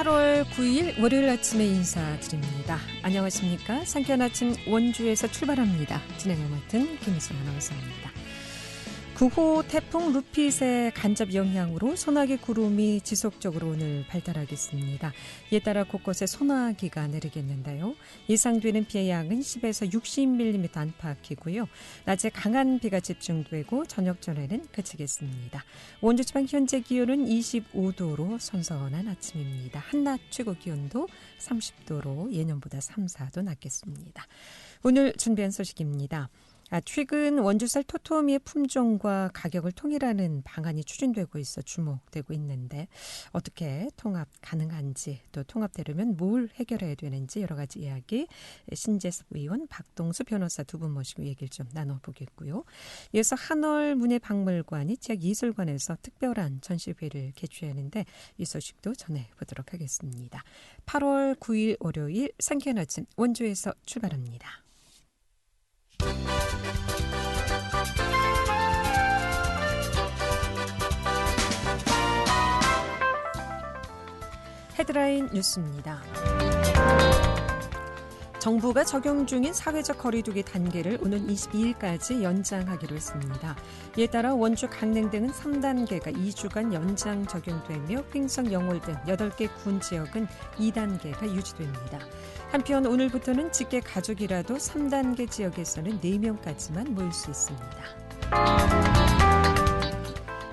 8월 9일 월요일 아침에 인사드립니다. 안녕하십니까? 상쾌한 아침 원주에서 출발합니다. 진행을 맡은 김희선 아나운서입니다. 9호 태풍 루핏의 간접 영향으로 소나기 구름이 지속적으로 오늘 발달하겠습니다. 이에 따라 곳곳에 소나기가 내리겠는데요. 예상되는 비의 양은 10에서 60mm 안팎이고요. 낮에 강한 비가 집중되고 저녁 전에는 그치겠습니다. 원주 지방 현재 기온은 25도로 선선한 아침입니다. 한낮 최고 기온도 30도로 예년보다 3, 4도 낮겠습니다. 오늘 준비한 소식입니다. 최근 원주쌀 토토미의 품종과 가격을 통일하는 방안이 추진되고 있어 주목되고 있는데 어떻게 통합 가능한지 또 통합되려면 뭘 해결해야 되는지 여러 가지 이야기 신재섭 의원, 박동수 변호사 두 분 모시고 얘기를 좀 나눠보겠고요. 이어서 한월 문예박물관이 지역예술관에서 특별한 전시회를 개최하는데 이 소식도 전해보도록 하겠습니다. 8월 9일 월요일 상쾌한 아침 원주에서 출발합니다. 헤드라인 뉴스입니다. 정부가 적용 중인 사회적 거리두기 단계를 오는 22일까지 연장하기로 했습니다. 이에 따라 원주 강릉 등은 3단계가 2주간 연장 적용되며 횡성 영월 등 8개 군 지역은 2단계가 유지됩니다. 한편 오늘부터는 직계 가족이라도 3단계 지역에서는 4명까지만 모일 수 있습니다.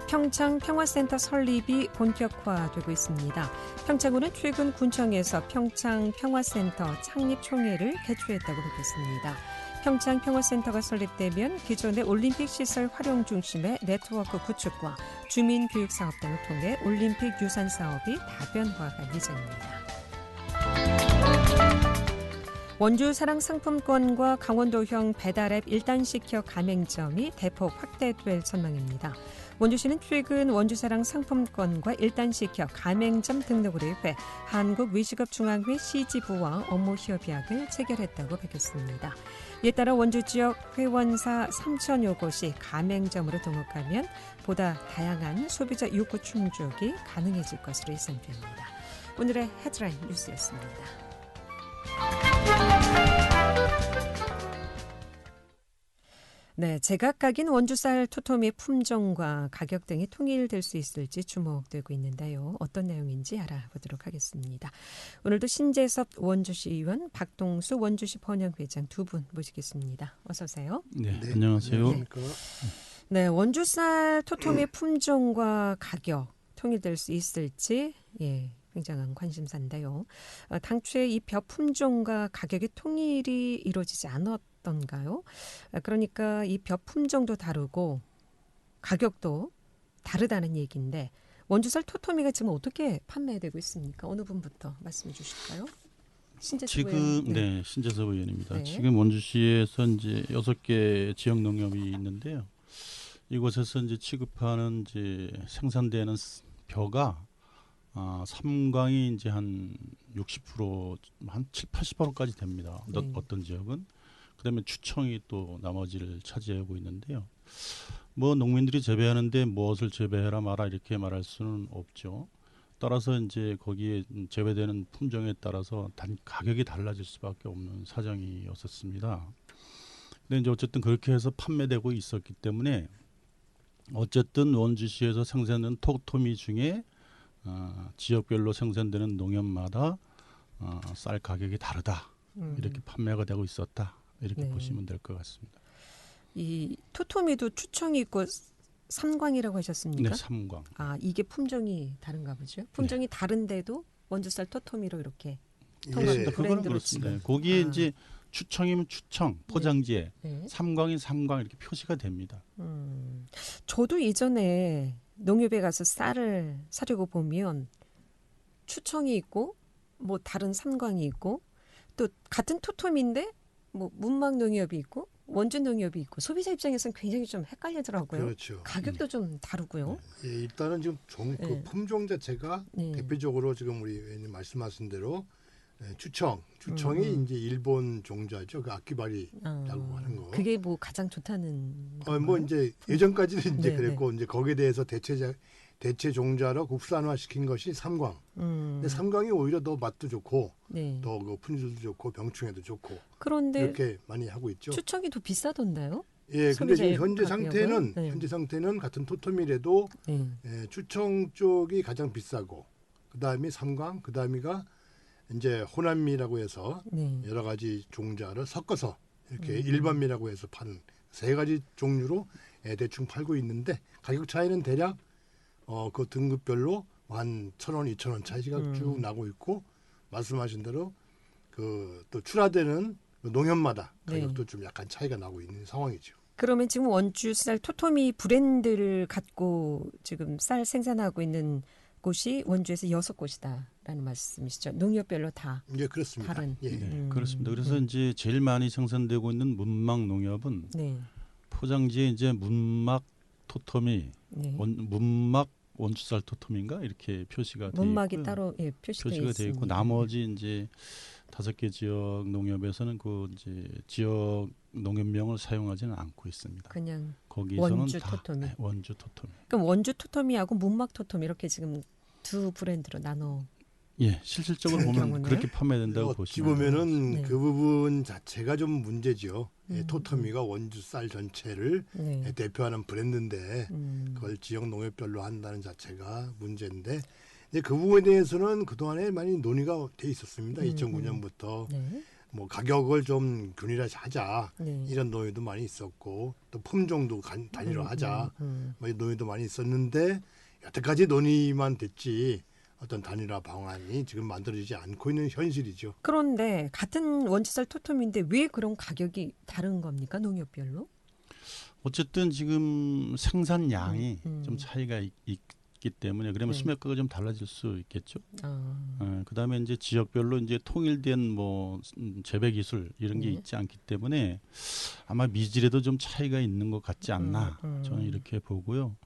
평창 평화센터 설립이 본격화되고 있습니다. 평창군은 최근 군청에서 평창 평화센터 창립총회를 개최했다고 밝혔습니다. 평창 평화센터가 설립되면 기존의 올림픽 시설 활용 중심의 네트워크 구축과 주민 교육 사업 등을 통해 올림픽 유산 사업이 다변화할 예정입니다. 원주 사랑 상품권과 강원도형 배달앱 1단시켜 가맹점이 대폭 확대될 전망입니다. 원주시는 최근 원주사랑 상품권과 1단시켜 가맹점 등록으로 회 한국외식업중앙회 시지부와 업무 협약을 체결했다고 밝혔습니다. 이에 따라 원주 지역 회원사 3천여 곳이 가맹점으로 등록하면 보다 다양한 소비자 욕구 충족이 가능해질 것으로 예상됩니다. 오늘의 헤드라인 뉴스였습니다. 네, 제각각인 원주쌀 토토미의 품종과 가격 등이 통일될 수 있을지 주목되고 있는데요. 어떤 내용인지 알아보도록 하겠습니다. 오늘도 신재섭 원주시 의원, 박동수 원주시 번영회장 두 분 모시겠습니다. 어서 오세요. 네, 안녕하세요. 네, 원주쌀 토토미의 품종과 가격 통일될 수 있을지 굉장한 관심사인데요. 당초에 이 벼 품종과 가격의 통일이 이루어지지 않았던가요? 그러니까 이 벼 품종도 다르고 가격도 다르다는 얘기인데 원주쌀 토토미가 지금 어떻게 판매되고 있습니까? 어느 분부터 말씀해 주실까요? 신재섭 의원. 네, 신재섭 의원입니다. 네. 지금 원주시에서 이제 6개 지역 농협이 있는데요. 이곳에서 이제 취급하는 이제 생산되는 벼가 삼광이 이제 한 60%, 한 70~80%까지 됩니다. 어떤 지역은. 그다음에 추청이 또 나머지를 차지하고 있는데요. 뭐 농민들이 재배하는데 무엇을 재배해라 마라 이렇게 말할 수는 없죠. 따라서 이제 거기에 재배되는 품종에 따라서 가격이 달라질 수밖에 없는 사정이었었습니다. 근데 이제 어쨌든 그렇게 해서 판매되고 있었기 때문에 어쨌든 원주시에서 생산되는 토토미 중에 지역별로 생산되는 농협마다 쌀 가격이 다르다. 이렇게 판매가 되고 있었다. 이렇게 보시면 될 것 같습니다. 이 토토미도 추청이 있고 삼광이라고 하셨습니까? 네, 삼광. 이게 품종이 다른가 보죠? 품종이 다른데도 원주쌀 토토미로 이렇게 그거는 그렇습니다. 거기에 이제 추청이면 추청, 포장지에 삼광인 삼광 이렇게 표시가 됩니다. 저도 이전에 농협에 가서 쌀을 사려고 보면 추청이 있고 뭐 다른 삼광이 있고 또 같은 토토미인데 뭐 문막 농협이 있고 원주 농협이 있고 소비자 입장에서는 굉장히 좀 헷갈리더라고요. 그렇죠. 가격도 좀 다르고요. 일단은 지금 그 품종 자체가 대표적으로 지금 우리 의원님 말씀하신 대로 추청이 이제 일본 종자죠. 그 아키바리라고 하는 거. 그게 뭐 가장 좋다는. 뭐 이제 예전까지는 이제 그랬고 이제 거기에 대해서 대체 종자로 국산화시킨 것이 삼광. 근데 삼광이 오히려 더 맛도 좋고 네. 더 그 품질도 좋고 병충해도 좋고 그런데 이렇게 많이 하고 있죠. 추청이 더 비싸던데요? 예, 근데 지금 현재 가격은? 상태는 같은 토토밀에도 네. 추청 쪽이 가장 비싸고 그다음이 삼광, 그다음이가 이제 호남미라고 해서 네. 여러 가지 종자를 섞어서 이렇게 일반미라고 해서 파는 세 가지 종류로 대충 팔고 있는데 가격 차이는 대략 그 등급별로 한 1,000원, 2,000원 차이가 쭉 나고 있고 말씀하신 대로 그 또 출하되는 농협마다 가격도 좀 약간 차이가 나고 있는 상황이죠. 그러면 지금 원주 쌀 토토미 브랜드를 갖고 지금 쌀 생산하고 있는 곳이 원주에서 6곳이다라는 말씀이시죠? 농협별로 다. 예, 그렇습니다. 다른. 예. 네, 그렇습니다. 그래서 이제 제일 많이 생산되고 있는 문막 농협은 네. 포장지에 이제 문막 토토미, 네. 문막 원주쌀 토토미인가 이렇게 표시가 되어 문막이 있고요. 따로 표시되어 되어 있고 나머지 이제 5개 지역 농협에서는 그 이제 지역 농협명을 사용하지는 않고 있습니다. 그냥 거기서는 원주 다 토토미. 네, 원주 토토미. 그럼 원주 토토미하고 문막 토토미 이렇게 지금 두 브랜드로 나눠. 예, 실질적으로 보면 경우는? 그렇게 판매된다고 어찌 보시면 보면은 네. 그 부분 자체가 좀 문제죠. 토토미가 원주 쌀 전체를 네. 대표하는 브랜드인데 그걸 지역 농협별로 한다는 자체가 문제인데 이제 그 부분에 대해서는 그동안에 많이 논의가 돼 있었습니다. 2009년부터 네. 뭐 가격을 좀 균일하자 네. 이런 논의도 많이 있었고 또 품종도 단일화하자 뭐 이 논의도 많이 있었는데 여태까지 논의만 됐지 어떤 단일화 방안이 지금 만들어지지 않고 있는 현실이죠. 그런데 같은 원주쌀 토토미인데 왜 그런 가격이 다른 겁니까? 농협별로? 어쨌든 지금 생산량이 좀 차이가 있기 때문에 그러면 네. 수매가가 좀 달라질 수 있겠죠. 아. 그다음에 이제 지역별로 이제 통일된 뭐 재배 기술 이런 게 네. 있지 않기 때문에 아마 미질에도 좀 차이가 있는 것 같지 않나 저는 이렇게 보고요.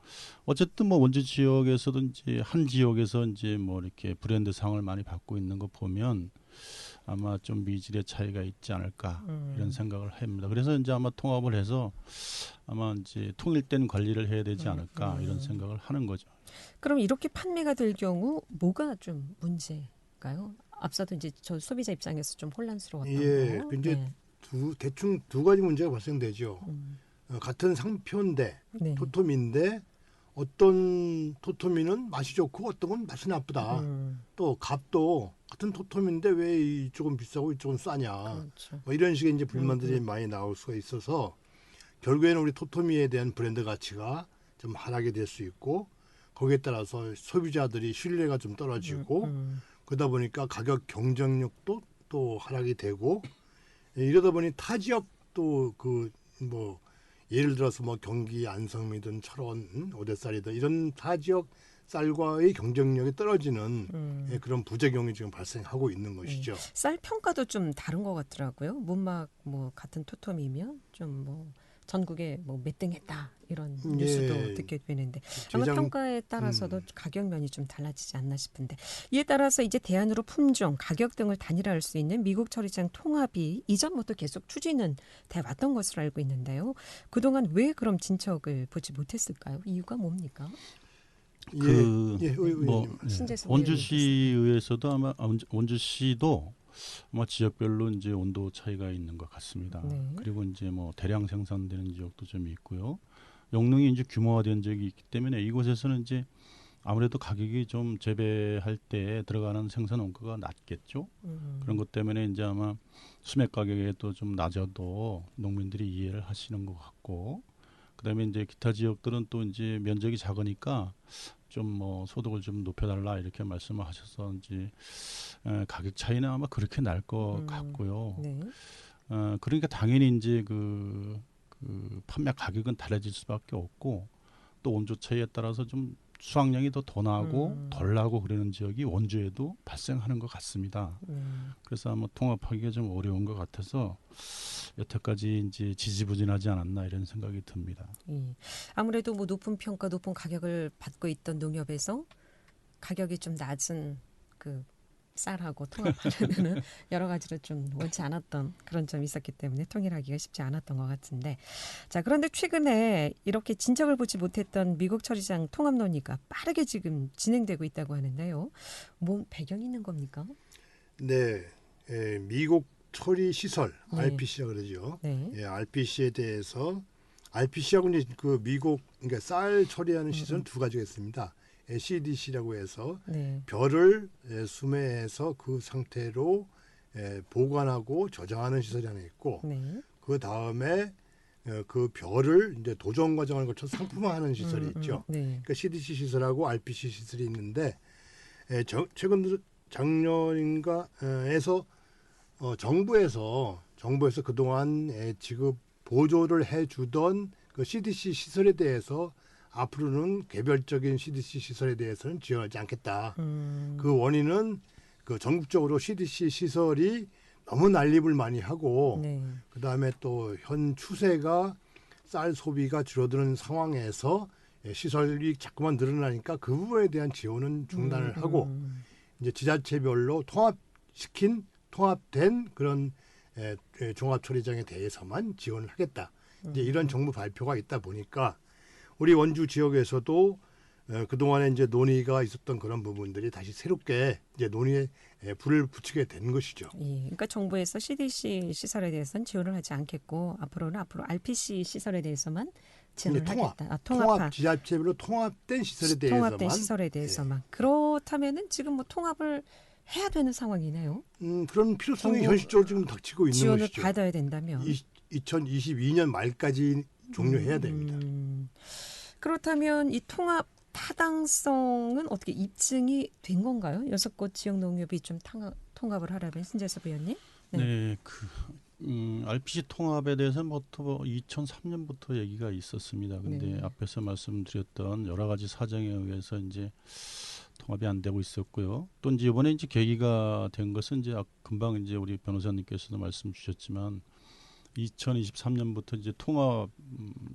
어쨌든 뭐 원주 지역에서도 이제 한 지역에서 이제 뭐 이렇게 브랜드 상을 많이 받고 있는 거 보면 아마 좀 미질의 차이가 있지 않을까 이런 생각을 합니다. 그래서 이제 아마 통합을 해서 아마 이제 통일된 관리를 해야 되지 않을까 이런 생각을 하는 거죠. 그럼 이렇게 판매가 될 경우 뭐가 좀 문제일까요? 앞서도 이제 저 소비자 입장에서 좀 혼란스러웠던 예, 거. 이제 네. 대충 두 가지 문제가 발생되죠. 같은 상표인데 네. 토토미인데 어떤 토토미는 맛이 좋고 어떤 건 맛이 나쁘다. 또 값도 같은 토토미인데 왜 이쪽은 비싸고 이쪽은 싸냐. 그렇죠. 뭐 이런 식의 이제 불만들이 많이 나올 수가 있어서 결국에는 우리 토토미에 대한 브랜드 가치가 좀 하락이 될 수 있고 거기에 따라서 소비자들이 신뢰가 좀 떨어지고 그러다 보니까 가격 경쟁력도 또 하락이 되고 이러다 보니 타 지역 또 그 뭐 예를 들어서 뭐 경기 안성이든 철원 오대쌀이든 이런 타 지역 쌀과의 경쟁력이 떨어지는 그런 부작용이 지금 발생하고 있는 것이죠. 쌀 평가도 좀 다른 것 같더라고요. 문막 뭐 같은 토토미면 좀 뭐 전국에 뭐 몇 등 했다 이런 뉴스도 듣게 되는데 아마 평가에 따라서도 가격면이 좀 달라지지 않나 싶은데 이에 따라서 이제 대안으로 품종, 가격 등을 단일화할 수 있는 미국 처리장 통합이 이전부터 계속 추진은 돼 왔던 것으로 알고 있는데요. 그동안 왜 그럼 진척을 보지 못했을까요? 이유가 뭡니까? 뭐 신재승 원주시의회에서도 아마 원주시도 아마 지역별로 이제 온도 차이가 있는 것 같습니다. 네. 그리고 이제 뭐 대량 생산되는 지역도 좀 있고요. 용농이 이제 규모화된 지역이 있기 때문에 이곳에서는 이제 아무래도 가격이 좀 재배할 때 들어가는 생산 원가가 낮겠죠. 그런 것 때문에 이제 아마 수매 가격에 또 좀 낮아도 농민들이 이해를 하시는 것 같고, 그다음에 이제 기타 지역들은 또 이제 면적이 작으니까 좀 뭐 소득을 좀 높여달라 이렇게 말씀을 하셔서 이제 가격 차이는 아마 그렇게 날 것 같고요. 네. 그러니까 당연히 이제 그 판매 가격은 달라질 수밖에 없고 또 온도 차이에 따라서 좀 수확량이 더 나고 덜 나고 그러는 지역이 원주에도 발생하는 것 같습니다. 그래서 아마 통합하기가 좀 어려운 것 같아서 여태까지 이제 지지부진하지 않았나 이런 생각이 듭니다. 아무래도 뭐 높은 평가, 높은 가격을 받고 있던 농협에서 가격이 좀 낮은 그 쌀하고 통합하려면은 여러 가지로 좀 원치 않았던 그런 점이 있었기 때문에 통일하기가 쉽지 않았던 것 같은데. 자, 그런데 최근에 이렇게 진척을 보지 못했던 미국 처리장 통합 논의가 빠르게 지금 진행되고 있다고 하는데요. 뭐 배경이 있는 겁니까? 네, 미국 처리 시설 네. RPC라 그러죠. 네. RPC에 대해서 RPC하고 이제 그 미국 그러니까 쌀 처리하는 시설은 두 가지가 있습니다. CDC라고 해서 네. 벼를 수매해서 그 상태로 보관하고 저장하는 시설이 하나 있고 네. 그 다음에 그 벼를 이제 도정 과정을 거쳐 상품화하는 시설이 있죠. 네. 그러니까 CDC 시설하고 RPC 시설이 있는데 최근 작년인가에서 정부에서 그동안 지급 보조를 해주던 그 CDC 시설에 대해서 앞으로는 개별적인 CDC 시설에 대해서는 지원하지 않겠다. 그 원인은 그 전국적으로 CDC 시설이 너무 난립을 많이 하고 네. 그다음에 또 현 추세가 쌀 소비가 줄어드는 상황에서 시설이 자꾸만 늘어나니까 그 부분에 대한 지원은 중단을 하고 이제 지자체별로 통합된 그런 종합처리장에 대해서만 지원을 하겠다. 이제 이런 정부 발표가 있다 보니까 우리 원주 지역에서도 그동안에 이제 논의가 있었던 그런 부분들이 다시 새롭게 이제 논의에 불을 붙이게 된 것이죠. 예, 그러니까 정부에서 CDC 시설에 대해서는 지원을 하지 않겠고 앞으로 RPC 시설에 대해서만 지원을 하겠다. 통합 지자체별로 통합된 시설에 대해서만. 통합된 시설에 대해서만. 그렇다면은 지금 뭐 통합을 해야 되는 상황이네요. 그런 필요성이 현실적으로 지금 닥치고 있는 지원을 것이죠. 받아야 된다면 2022년 말까지 종료해야 됩니다. 그렇다면 이 통합 타당성은 어떻게 입증이 된 건가요? 6곳 지역 농협이 좀 통합을 하라면 신재섭 의원님? 네, RPC 통합에 대해서는 2003년부터 얘기가 있었습니다. 근데 네. 앞에서 말씀드렸던 여러 가지 사정에 의해서 이제 통합이 안 되고 있었고요. 또 이제 이번에 이제 계기가 된 것은 이제 금방 이제 우리 변호사님께서도 말씀 주셨지만 2023년부터 이제 통합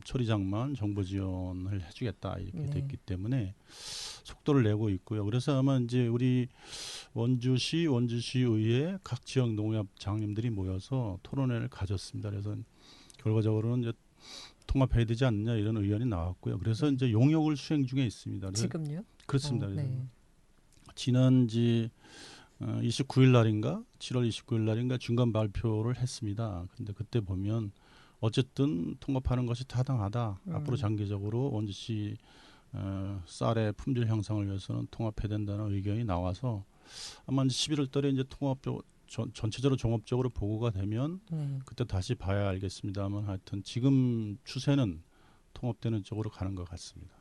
처리장만 정부 지원을 해주겠다 이렇게 네. 됐기 때문에 속도를 내고 있고요. 그래서 아마 이제 우리 원주시의회 각 지역 농협장님들이 모여서 토론회를 가졌습니다. 그래서 결과적으로는 이제 통합해야 되지 않느냐 이런 의견이 나왔고요. 그래서 이제 용역을 수행 중에 있습니다. 지금요? 그렇습니다. 네. 지난 29일 날인가 7월 29일 날인가 중간 발표를 했습니다. 근데 그때 보면 어쨌든 통합하는 것이 타당하다. 앞으로 장기적으로 원주시 쌀의 품질 향상을 위해서는 통합해야 된다는 의견이 나와서 아마 11월 달에 이제 전체적으로 종합적으로 보고가 되면 그때 다시 봐야 알겠습니다만 하여튼 지금 추세는 통합되는 쪽으로 가는 것 같습니다.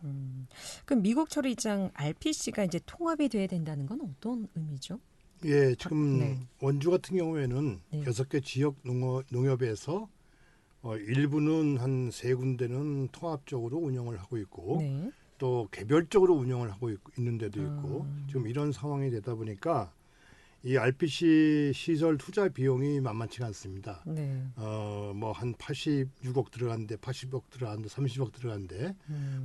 그럼 미국 처리장 RPC가 이제 통합이 돼야 된다는 건 어떤 의미죠? 예, 지금 네. 원주 같은 경우에는 네. 6개 지역 농협에서 일부는 한 3군데는 통합적으로 운영을 하고 있고 네. 또 개별적으로 운영을 하고 있는 데도 있고 지금 이런 상황이 되다 보니까 이 RPC 시설 투자 비용이 만만치가 않습니다. 네. 뭐 한 86억 들어갔는데 80억 들어갔는데 30억 들어갔는데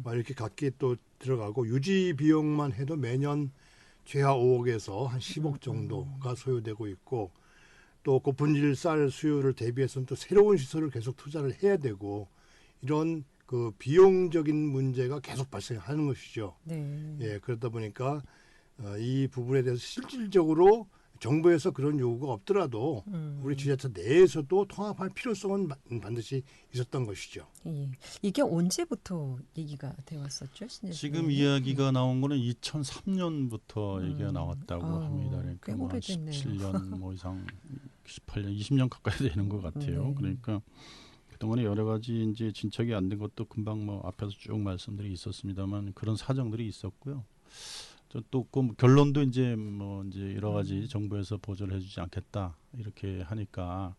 막 이렇게 각기 또 들어가고 유지 비용만 해도 매년 최하 5억에서 한 10억 정도가 소요되고 있고 또 고품질 쌀 수요를 대비해서는 또 새로운 시설을 계속 투자를 해야 되고 이런 그 비용적인 문제가 계속 발생하는 것이죠. 네. 예, 그러다 보니까 이 부분에 대해서 실질적으로 정부에서 그런 요구가 없더라도 우리 지자체 내에서도 통합할 필요성은 반드시 있었던 것이죠. 예. 이게 언제부터 얘기가 되어 왔었죠? 지금 이야기가 나온 거는 2003년부터 얘기가 나왔다고 합니다. 꽤 그러니까 뭐 오래됐네요. 17년 뭐 이상 18년, 20년 가까이 되는 것 같아요. 네. 그러니까 그동안에 여러 가지 이제 진척이 안 된 것도 금방 뭐 앞에서 쭉 말씀들이 있었습니다만 그런 사정들이 있었고요. 또 그 결론도 이제 여러 가지 정부에서 보조를 해주지 않겠다 이렇게 하니까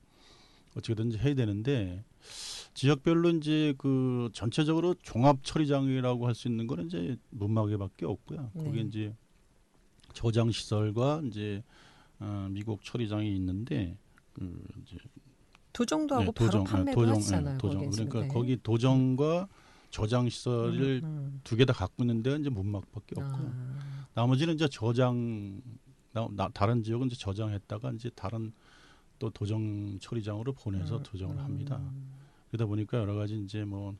어떻게든지 해야 되는데 지역별로 이제 그 전체적으로 종합 처리장이라고 할 수 있는 거는 이제 문마개밖에 없고요. 네. 거기 이제 저장 시설과 이제 미국 처리장이 있는데 그 이제 도정도 하고 바로 판매도 하시잖아요. 도정. 그러니까 네. 거기 도정과 저장 시설을 두 개 다 갖고 있는데 이제 문막밖에 없고요. 나머지는 이제 저장 다른 지역은 이제 저장했다가 이제 다른 또 도정 처리장으로 보내서 도정을 합니다. 그러다 보니까 여러 가지 이제 뭐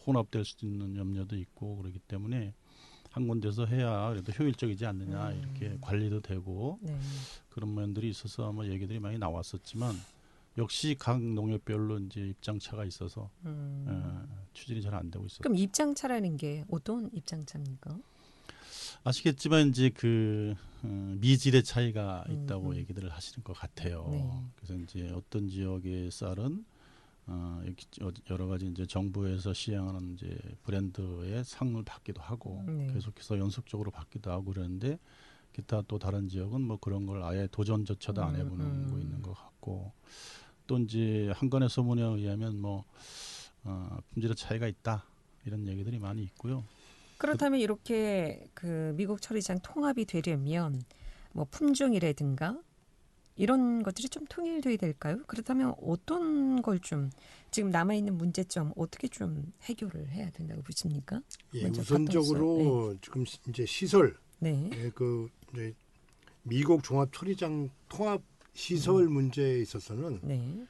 혼합될 수 있는 염려도 있고 그렇기 때문에 한 군데서 해야 그래도 효율적이지 않느냐 이렇게 관리도 되고 네. 그런 면들이 있어서 뭐 얘기들이 많이 나왔었지만 역시 각 농협별로 이제 입장차가 있어서 추진이 잘 안 되고 있어요. 그럼 입장차라는 게 어떤 입장차입니까? 아시겠지만 이제 그 미질의 차이가 있다고 얘기들을 하시는 것 같아요. 네. 그래서 이제 어떤 지역의 쌀은 여러 가지 이제 정부에서 시행하는 이제 브랜드의 상을 받기도 하고 네. 계속해서 연속적으로 받기도 하고 그러는데 기타 또 다른 지역은 뭐 그런 걸 아예 도전조차도 안 해보는 거 있는 것 같고 또 이제 한 건의 소문에 의하면 뭐 품질의 차이가 있다 이런 얘기들이 많이 있고요. 그렇다면 이렇게 그 미국 처리장 통합이 되려면 뭐 품종이라든가 이런 것들이 좀 통일돼야 될까요? 그렇다면 어떤 걸 좀 지금 남아있는 문제점 어떻게 좀 해결을 해야 된다고 보십니까? 예, 우선적으로 지금 이제 시설, 네. 그 이제 미국 종합 처리장 통합 시설 문제에 있어서는 네.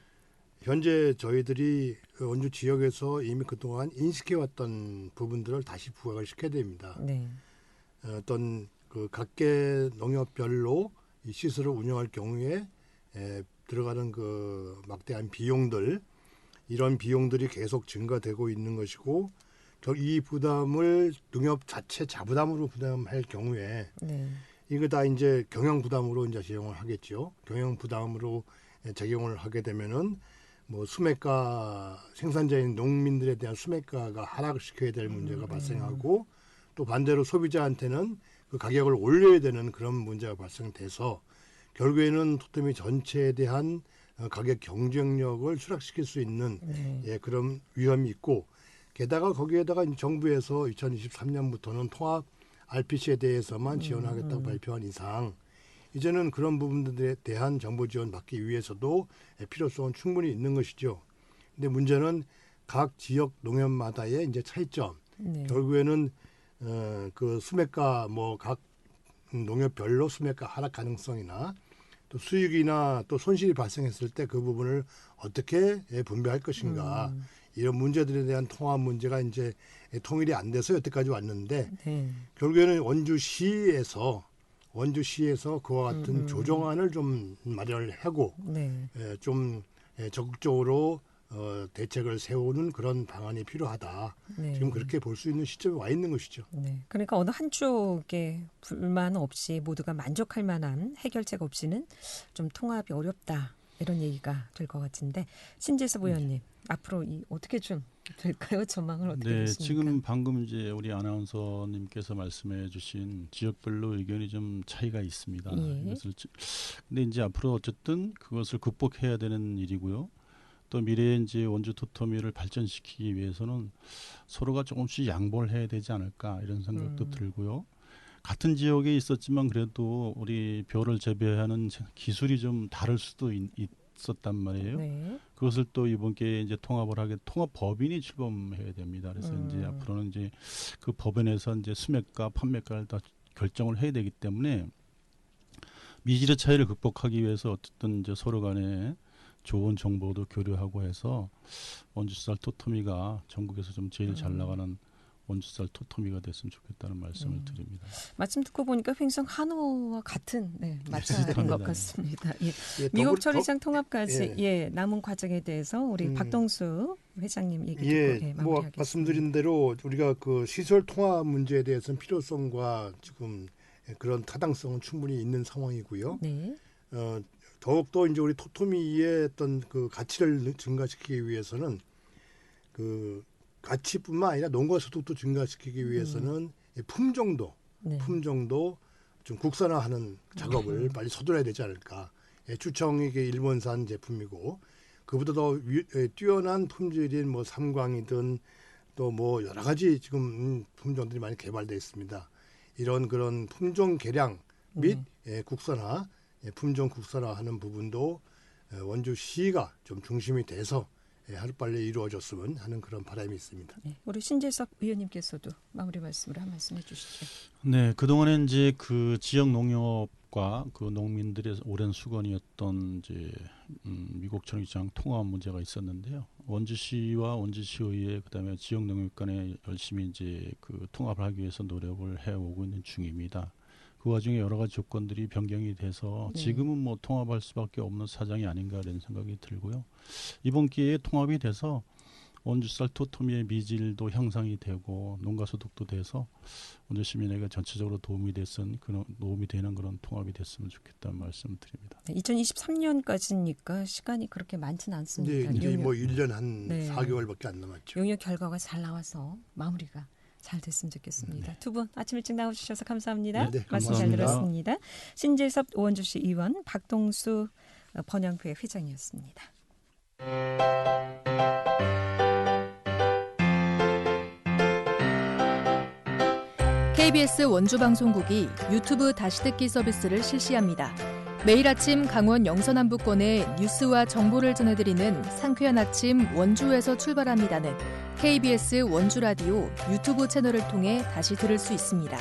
현재 저희들이 원주 지역에서 이미 그동안 인식해왔던 부분들을 다시 부각을 시켜야 됩니다. 네. 어떤 그 각계 농협별로 이 시설을 운영할 경우에 들어가는 그 막대한 비용들 이런 비용들이 계속 증가되고 있는 것이고 이 부담을 농협 자체 자부담으로 부담할 경우에 네. 이거 다 이제 경영 부담으로 이제 적용을 하겠죠. 경영 부담으로 적용을 하게 되면은 뭐 수매가 생산자인 농민들에 대한 수매가가 하락을 시켜야 될 문제가 발생하고 또 반대로 소비자한테는 그 가격을 올려야 되는 그런 문제가 발생돼서 결국에는 토토미 전체에 대한 가격 경쟁력을 추락시킬 수 있는 예, 그런 위험이 있고 게다가 거기에다가 정부에서 2023년부터는 통합 RPC에 대해서만 지원하겠다고 발표한 이상 이제는 그런 부분들에 대한 정부 지원 받기 위해서도 필요성은 충분히 있는 것이죠. 근데 문제는 각 지역 농협마다의 이제 차이점. 네. 결국에는 그 수매가 뭐 각 농협별로 수매가 하락 가능성이나 또 수익이나 또 손실이 발생했을 때 그 부분을 어떻게 분배할 것인가 이런 문제들에 대한 통합 문제가 이제 통일이 안 돼서 여태까지 왔는데 네. 결국에는 원주시에서 그와 같은 조정안을 좀 마련을 하고 네. 좀 적극적으로 대책을 세우는 그런 방안이 필요하다. 네. 지금 그렇게 볼 수 있는 시점에 와 있는 것이죠. 네. 그러니까 어느 한쪽에 불만 없이 모두가 만족할 만한 해결책 없이는 좀 통합이 어렵다. 이런 얘기가 될 것 같은데 신재섭 의원님 앞으로 어떻게 좀 될까요? 전망을 어떻게 네, 보십니까? 지금 방금 이제 우리 아나운서님께서 말씀해주신 지역별로 의견이 좀 차이가 있습니다. 예. 근데 이제 앞으로 어쨌든 그것을 극복해야 되는 일이고요. 또 미래에 이제 원주 토토미를 발전시키기 위해서는 서로가 조금씩 양보를 해야 되지 않을까 이런 생각도 들고요. 같은 지역에 있었지만 그래도 우리 벼를 재배하는 기술이 좀 다를 수도 있었단 말이에요. 네. 그것을 또 이번 기회에 이제 통합을 하게 통합 법인이 출범해야 됩니다. 그래서 이제 앞으로는 이제 그 법인에서 이제 수매가, 판매가를 다 결정을 해야 되기 때문에 미질의 차이를 극복하기 위해서 어쨌든 이제 서로 간에 좋은 정보도 교류하고 해서 원주쌀 토토미가 전국에서 좀 제일 잘 나가는 원주쌀 토토미가 됐으면 좋겠다는 말씀을 드립니다. 마침 듣고 보니까 횡성 한우와 같은 맞는 것 같습니다. 예. 예, 미국 처리장 통합까지 남은 과정에 대해서 우리 박동수 회장님 얘기 듣고 뭐 마무리하겠습니다. 말씀드린 대로 우리가 그 시설 통합 문제에 대해서는 필요성과 지금 그런 타당성은 충분히 있는 상황이고요. 네. 더욱더 이제 우리 토토미의 어떤 그 가치를 증가시키기 위해서는 그 가치뿐만 아니라 농가 소득도 증가시키기 위해서는 품종도 좀 국산화하는 작업을 빨리 서둘러야 되지 않을까. 추청이 일본산 제품이고 그보다 더 뛰어난 품질인 뭐 삼광이든 또 뭐 여러 가지 지금 품종들이 많이 개발되어 있습니다. 이런 그런 품종 개량 및 국산화, 품종 국산화하는 부분도 원주시가 좀 중심이 돼서 하루빨리 이루어졌으면 하는 그런 바람이 있습니다. 네, 우리 신재섭 의원님께서도 마무리 말씀으로 한 말씀 해주시죠. 네, 그동안에 이제 그 지역 농협 과 그 농민들의 오랜 수건이었던 이제 미국 정의장 통합 문제가 있었는데요. 원주시와 원주시의회 그다음에 지역 농협 간에 열심히 이제 그 통합을 하기 위해서 노력을 해오고 있는 중입니다. 그 와중에 여러 가지 조건들이 변경이 돼서 지금은 뭐 통합할 수밖에 없는 사정이 아닌가 이런 생각이 들고요. 이번 기회에 통합이 돼서 원주쌀 토토미의 미질도 향상이 되고 농가 소득도 돼서 원주 시민에게 전체적으로 도움이 되는 그런 통합이 됐으면 좋겠다는 말씀을 드립니다. 2023년까지니까 시간이 그렇게 많지는 않습니다. 이제 뭐 1년 한 4개월밖에 안 남았죠. 용역 결과가 잘 나와서 마무리가 잘 됐으면 좋겠습니다. 두 분 아침 일찍 나와주셔서 감사합니다. 네, 말씀 잘 들었습니다. 신재섭 원주시 의원, 박동수 번영회 회장이었습니다. KBS 원주방송국이 유튜브 다시 듣기 서비스를 실시합니다. 매일 아침 강원 영서남부권의 뉴스와 정보를 전해드리는 상쾌한 아침 원주에서 출발합니다는 KBS 원주라디오 유튜브 채널을 통해 다시 들을 수 있습니다.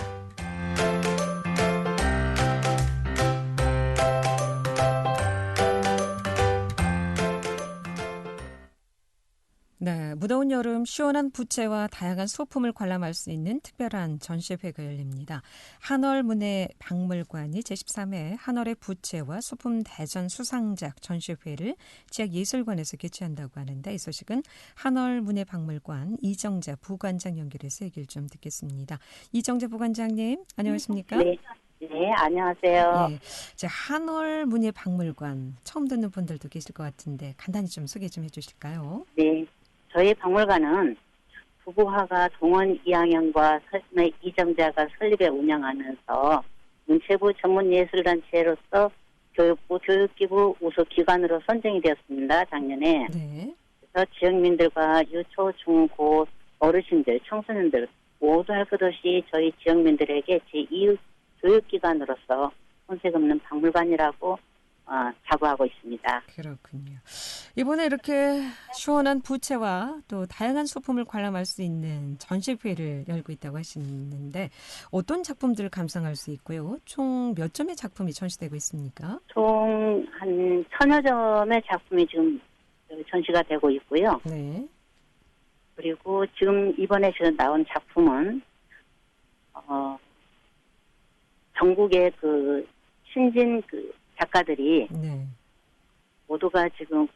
네, 무더운 여름 시원한 부채와 다양한 소품을 관람할 수 있는 특별한 전시회가 열립니다. 한월문예 박물관이 제13회 한월의 부채와 소품 대전 수상작 전시회를 지역예술관에서 개최한다고 하는데 이 소식은 한월문예 박물관 이정자 부관장 연결해서 얘기를 좀 듣겠습니다. 이정자 부관장님, 안녕하십니까? 네, 안녕하세요. 예, 자, 한월문예 박물관 처음 듣는 분들도 계실 것 같은데 간단히 좀 소개 좀 해주실까요? 네. 저희 박물관은 부부화가 동원 이항영과 서심의 이정자가 설립해 운영하면서 문체부 전문예술단체로서 교육부 교육기부 우수기관으로 선정이 되었습니다. 작년에. 네. 그래서 지역민들과 유초, 중, 고, 어르신들, 청소년들 모두 할 것 없이 저희 지역민들에게 제2 교육기관으로서 손색 없는 박물관이라고 자부하고 있습니다. 그렇군요. 이번에 이렇게 시원한 부채와 또 다양한 소품을 관람할 수 있는 전시회를 열고 있다고 하시는데 어떤 작품들을 감상할 수 있고요? 총 몇 점의 작품이 전시되고 있습니까? 총 한 1000여 점의 작품이 지금 전시가 되고 있고요. 네. 그리고 지금 이번에 나온 작품은 전국의 그 신진 작가들이 네. 모두가 지금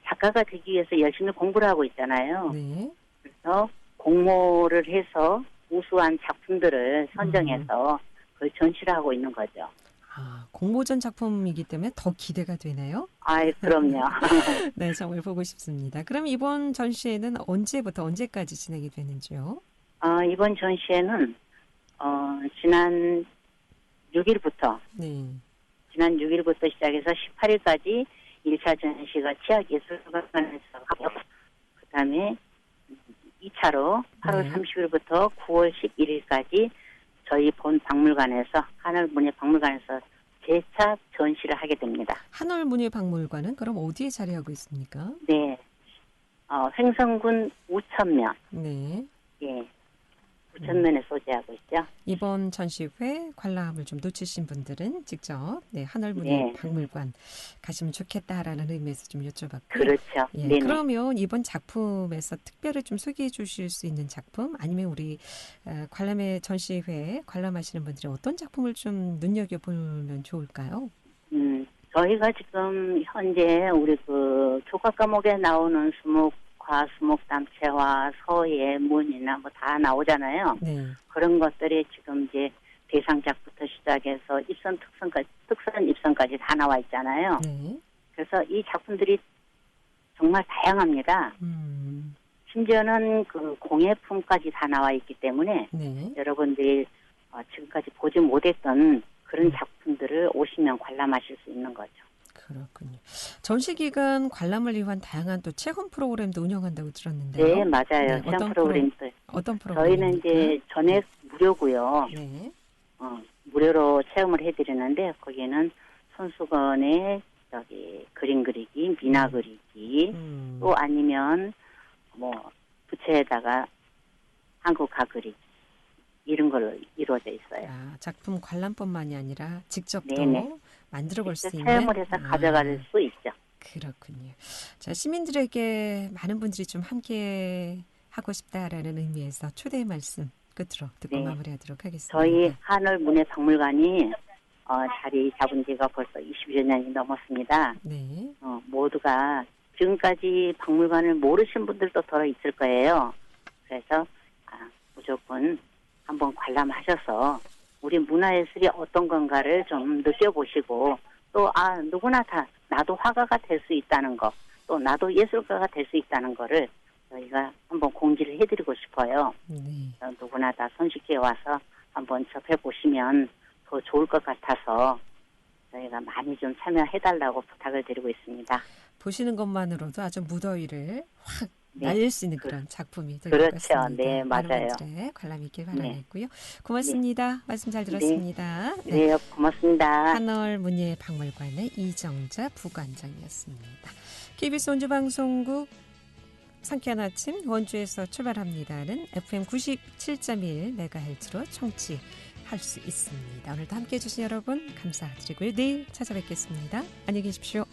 작가가 되기 위해서 열심히 공부를 하고 있잖아요. 네. 그래서 공모를 해서 우수한 작품들을 선정해서 그걸 전시를 하고 있는 거죠. 아, 공모전 작품이기 때문에 더 기대가 되네요. 아이, 그럼요. 네, 정말 보고 싶습니다. 그럼 이번 전시회는 언제부터 언제까지 진행이 되는지요? 이번 전시회는 지난 6일부터 지난 6일부터 시작해서 18일까지 1차 전시가 치학예술관에서 하고 그다음에 2차로 8월 30일부터 9월 11일까지 저희 본 박물관에서 한월문예 박물관에서 재차 전시를 하게 됩니다. 한월문예 박물관은 그럼 어디에 자리하고 있습니까? 네, 횡성군 우천면. 네. 예. 우천면에 소재하고 있죠. 이번 전시회 관람을 좀 놓치신 분들은 직접 한월문예 박물관 가시면 좋겠다라는 의미에서 좀 여쭤봤고요. 그렇죠. 예, 그러면 이번 작품에서 특별히 좀 소개해 주실 수 있는 작품 아니면 우리 관람회 전시회 관람하시는 분들이 어떤 작품을 좀 눈여겨보면 좋을까요? 저희가 지금 현재 우리 교과 과목에 나오는 수목 담채화, 서예, 문이나 뭐 다 나오잖아요. 네. 그런 것들이 지금 이제 대상작부터 시작해서 특선 입선까지 다 나와 있잖아요. 네. 그래서 이 작품들이 정말 다양합니다. 심지어는 공예품까지 다 나와 있기 때문에 여러분들이 지금까지 보지 못했던 그런 작품들을 오시면 관람하실 수 있는 거죠. 그렇군요. 전시 기간 관람을 위한 다양한 또 체험 프로그램도 운영한다고 들었는데요. 네, 맞아요. 체험 프로그램도. 어떤 프로그램? 저희는 이제 전액 무료고요. 네. 무료로 체험을 해드리는데 거기에는 손수건에 그림 그리기, 미나 그리기, 또 아니면 부채에다가 한국가 그리기, 이런 걸로 이루어져 있어요. 작품 관람뿐만이 아니라 직접 네네. 또 만들어 볼 수 있는. 사용을 해서 가져갈 수 있죠. 그렇군요. 자, 시민들에게 많은 분들이 좀 함께 하고 싶다라는 의미에서 초대의 말씀 끝으로 듣고 네. 마무리하도록 하겠습니다. 저희 하늘문예박물관이 자리 잡은 지가 벌써 20여 년이 넘었습니다. 네. 모두가 지금까지 박물관을 모르신 분들도 더 있을 거예요. 그래서 무조건 한번 관람하셔서 우리 문화예술이 어떤 건가를 좀 느껴보시고 또 누구나 다 나도 화가가 될 수 있다는 거, 또 나도 예술가가 될 수 있다는 거를 저희가 한번 공지를 해드리고 싶어요. 네. 누구나 다 손쉽게 와서 한번 접해보시면 더 좋을 것 같아서 저희가 많이 좀 참여해달라고 부탁을 드리고 있습니다. 보시는 것만으로도 아주 무더위를 확 날릴 수 있는 그런 작품이 될 것 그렇죠. 같습니다. 네, 맞아요. 많은 분들의 관람이 있길 바라겠고요. 고맙습니다. 네. 말씀 잘 들었습니다. 네, 고맙습니다. 한월문예박물관의 이정자 부관장이었습니다. KBS 원주방송국 상쾌한 아침 원주에서 출발합니다는 FM 97.1MHz로 청취할 수 있습니다. 오늘도 함께해 주신 여러분 감사드리고요. 내일 찾아뵙겠습니다. 안녕히 계십시오.